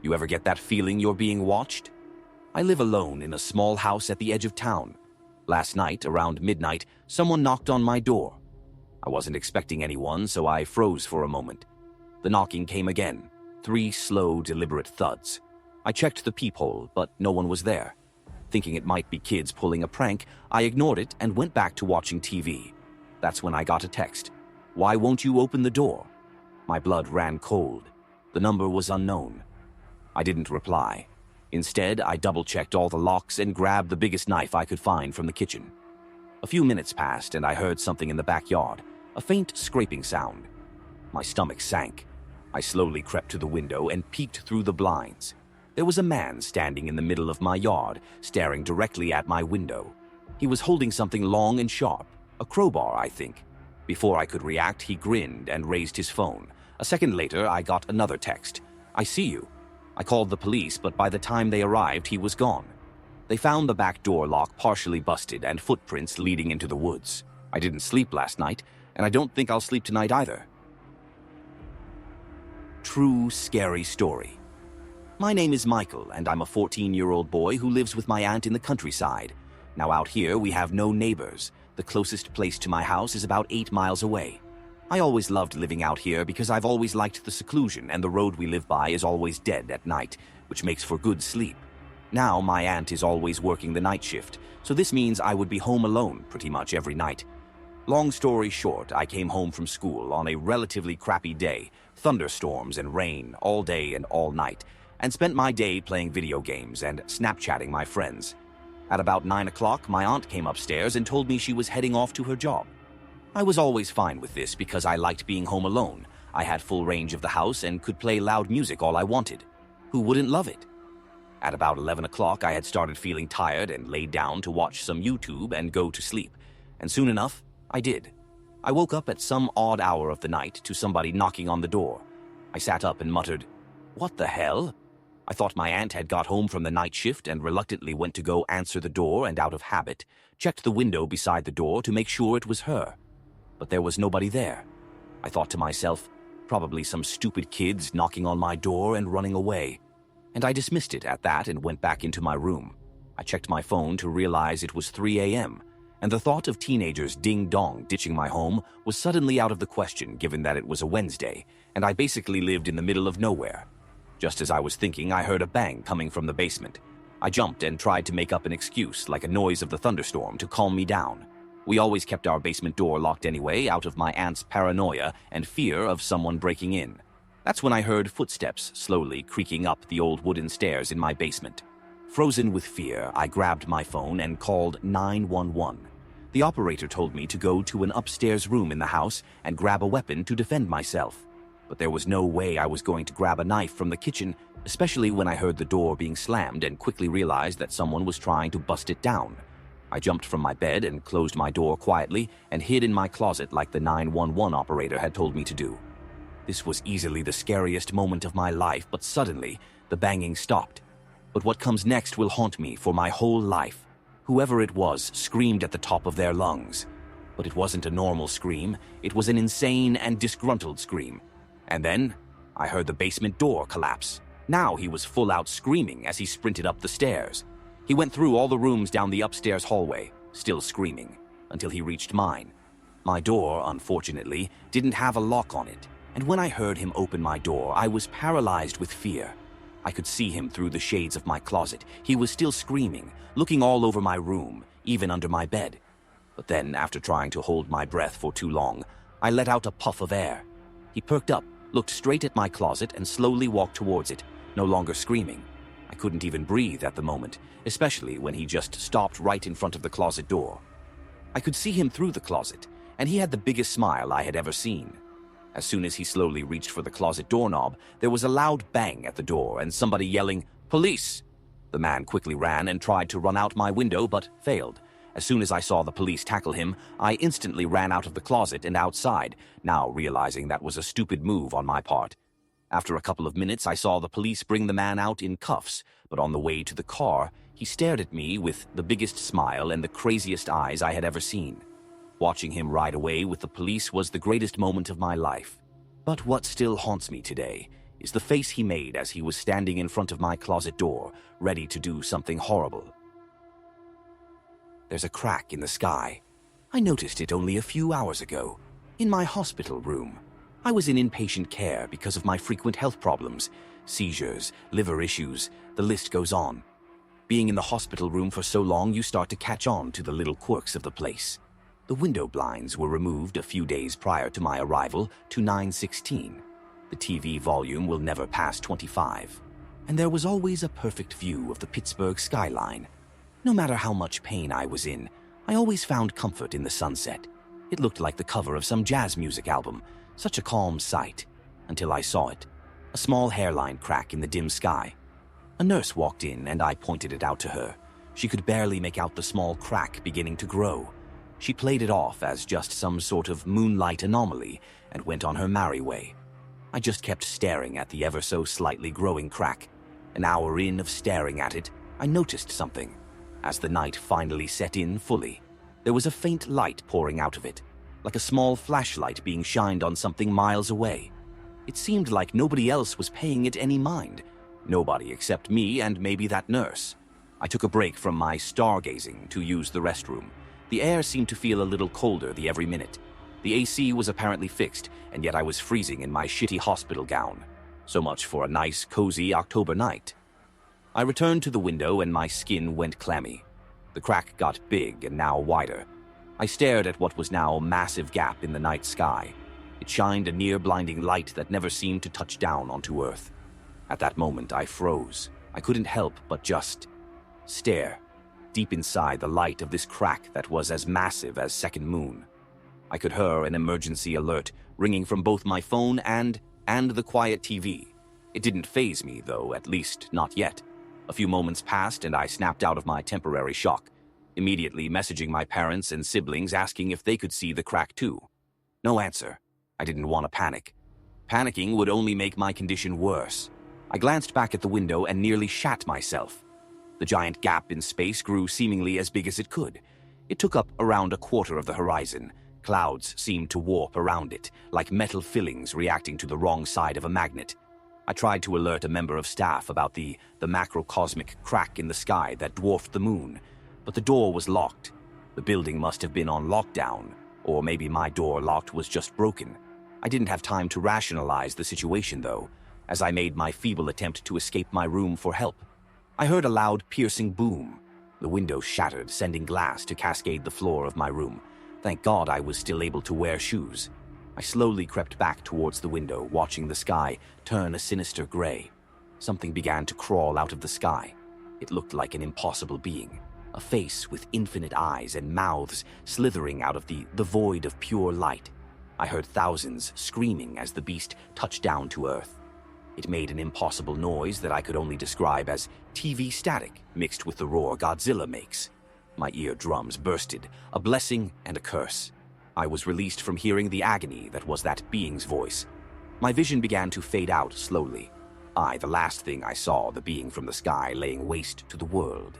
You ever get that feeling you're being watched? I live alone in a small house at the edge of town. Last night, around midnight, someone knocked on my door. I wasn't expecting anyone, so I froze for a moment. The knocking came again, 3 slow, deliberate thuds. I checked the peephole, but no one was there. Thinking it might be kids pulling a prank, I ignored it and went back to watching TV. That's when I got a text. "Why won't you open the door?" My blood ran cold. The number was unknown. I didn't reply. Instead, I double-checked all the locks and grabbed the biggest knife I could find from the kitchen. A few minutes passed and I heard something in the backyard, a faint scraping sound. My stomach sank. I slowly crept to the window and peeked through the blinds. There was a man standing in the middle of my yard, staring directly at my window. He was holding something long and sharp, a crowbar, I think. Before I could react, he grinned and raised his phone. A second later, I got another text. "I see you." I called the police, but by the time they arrived, he was gone. They found the back door lock partially busted and footprints leading into the woods. I didn't sleep last night, and I don't think I'll sleep tonight either. True scary story. My name is Michael, and I'm a 14-year-old boy who lives with my aunt in the countryside. Now out here, we have no neighbors. The closest place to my house is about 8 miles away. I always loved living out here because I've always liked the seclusion, and the road we live by is always dead at night, which makes for good sleep. Now my aunt is always working the night shift, so this means I would be home alone pretty much every night. Long story short, I came home from school on a relatively crappy day, thunderstorms and rain all day and all night, and spent my day playing video games and Snapchatting my friends. At about 9 o'clock, my aunt came upstairs and told me she was heading off to her job. I was always fine with this because I liked being home alone. I had full range of the house and could play loud music all I wanted. Who wouldn't love it? At about 11 o'clock, I had started feeling tired and laid down to watch some YouTube and go to sleep. And soon enough, I did. I woke up at some odd hour of the night to somebody knocking on the door. I sat up and muttered, "What the hell?" I thought my aunt had got home from the night shift and reluctantly went to go answer the door, and out of habit, checked the window beside the door to make sure it was her. But there was nobody there. I thought to myself, probably some stupid kids knocking on my door and running away. And I dismissed it at that and went back into my room. I checked my phone to realize it was 3 a.m., and the thought of teenagers ding-dong ditching my home was suddenly out of the question given that it was a Wednesday, and I basically lived in the middle of nowhere. Just as I was thinking, I heard a bang coming from the basement. I jumped and tried to make up an excuse, like a noise of the thunderstorm, to calm me down. We always kept our basement door locked anyway, out of my aunt's paranoia and fear of someone breaking in. That's when I heard footsteps slowly creaking up the old wooden stairs in my basement. Frozen with fear, I grabbed my phone and called 911. The operator told me to go to an upstairs room in the house and grab a weapon to defend myself. But there was no way I was going to grab a knife from the kitchen, especially when I heard the door being slammed and quickly realized that someone was trying to bust it down. I jumped from my bed and closed my door quietly and hid in my closet like the 911 operator had told me to do. This was easily the scariest moment of my life, but suddenly, the banging stopped. But what comes next will haunt me for my whole life. Whoever it was screamed at the top of their lungs. But it wasn't a normal scream, it was an insane and disgruntled scream. And then, I heard the basement door collapse. Now he was full out screaming as he sprinted up the stairs. He went through all the rooms down the upstairs hallway, still screaming, until he reached mine. My door, unfortunately, didn't have a lock on it, and when I heard him open my door, I was paralyzed with fear. I could see him through the shades of my closet. He was still screaming, looking all over my room, even under my bed. But then, after trying to hold my breath for too long, I let out a puff of air. He perked up, looked straight at my closet, and slowly walked towards it, no longer screaming. I couldn't even breathe at the moment, especially when he just stopped right in front of the closet door. I could see him through the closet, and he had the biggest smile I had ever seen. As soon as he slowly reached for the closet doorknob, there was a loud bang at the door and somebody yelling, "Police!" The man quickly ran and tried to run out my window, but failed. As soon as I saw the police tackle him, I instantly ran out of the closet and outside, now realizing that was a stupid move on my part. After a couple of minutes, I saw the police bring the man out in cuffs, but on the way to the car, he stared at me with the biggest smile and the craziest eyes I had ever seen. Watching him ride away with the police was the greatest moment of my life. But what still haunts me today is the face he made as he was standing in front of my closet door, ready to do something horrible. There's a crack in the sky. I noticed it only a few hours ago, in my hospital room. I was in inpatient care because of my frequent health problems, seizures, liver issues, the list goes on. Being in the hospital room for so long, you start to catch on to the little quirks of the place. The window blinds were removed a few days prior to my arrival to 9:16. The TV volume will never pass 25. And there was always a perfect view of the Pittsburgh skyline. No matter how much pain I was in, I always found comfort in the sunset. It looked like the cover of some jazz music album, such a calm sight, until I saw it. A small hairline crack in the dim sky. A nurse walked in and I pointed it out to her. She could barely make out the small crack beginning to grow. She played it off as just some sort of moonlight anomaly and went on her merry way. I just kept staring at the ever so slightly growing crack. An hour in of staring at it, I noticed something. As the night finally set in fully, there was a faint light pouring out of it, like a small flashlight being shined on something miles away. It seemed like nobody else was paying it any mind. Nobody except me and maybe that nurse. I took a break from my stargazing to use the restroom. The air seemed to feel a little colder every minute. The AC was apparently fixed, and yet I was freezing in my shitty hospital gown. So much for a nice, cozy October night. I returned to the window and my skin went clammy. The crack got big and now wider. I stared at what was now a massive gap in the night sky. It shined a near-blinding light that never seemed to touch down onto Earth. At that moment, I froze. I couldn't help but just stare, deep inside the light of this crack that was as massive as Second Moon. I could hear an emergency alert ringing from both my phone and the quiet TV. It didn't faze me, though, at least not yet. A few moments passed and I snapped out of my temporary shock, immediately messaging my parents and siblings asking if they could see the crack too. No answer. I didn't want to panic. Panicking would only make my condition worse. I glanced back at the window and nearly shat myself. The giant gap in space grew seemingly as big as it could. It took up around a quarter of the horizon. Clouds seemed to warp around it, like metal fillings reacting to the wrong side of a magnet. I tried to alert a member of staff about the macrocosmic crack in the sky that dwarfed the moon, but the door was locked. The building must have been on lockdown, or maybe my door lock was just broken. I didn't have time to rationalize the situation, though, as I made my feeble attempt to escape my room for help. I heard a loud, piercing boom. The window shattered, sending glass to cascade the floor of my room. Thank God I was still able to wear shoes. I slowly crept back towards the window, watching the sky turn a sinister gray. Something began to crawl out of the sky. It looked like an impossible being, a face with infinite eyes and mouths slithering out of the void of pure light. I heard thousands screaming as the beast touched down to Earth. It made an impossible noise that I could only describe as TV static mixed with the roar Godzilla makes. My eardrums bursted, a blessing and a curse. I was released from hearing the agony that was that being's voice. My vision began to fade out slowly. The last thing I saw, the being from the sky laying waste to the world.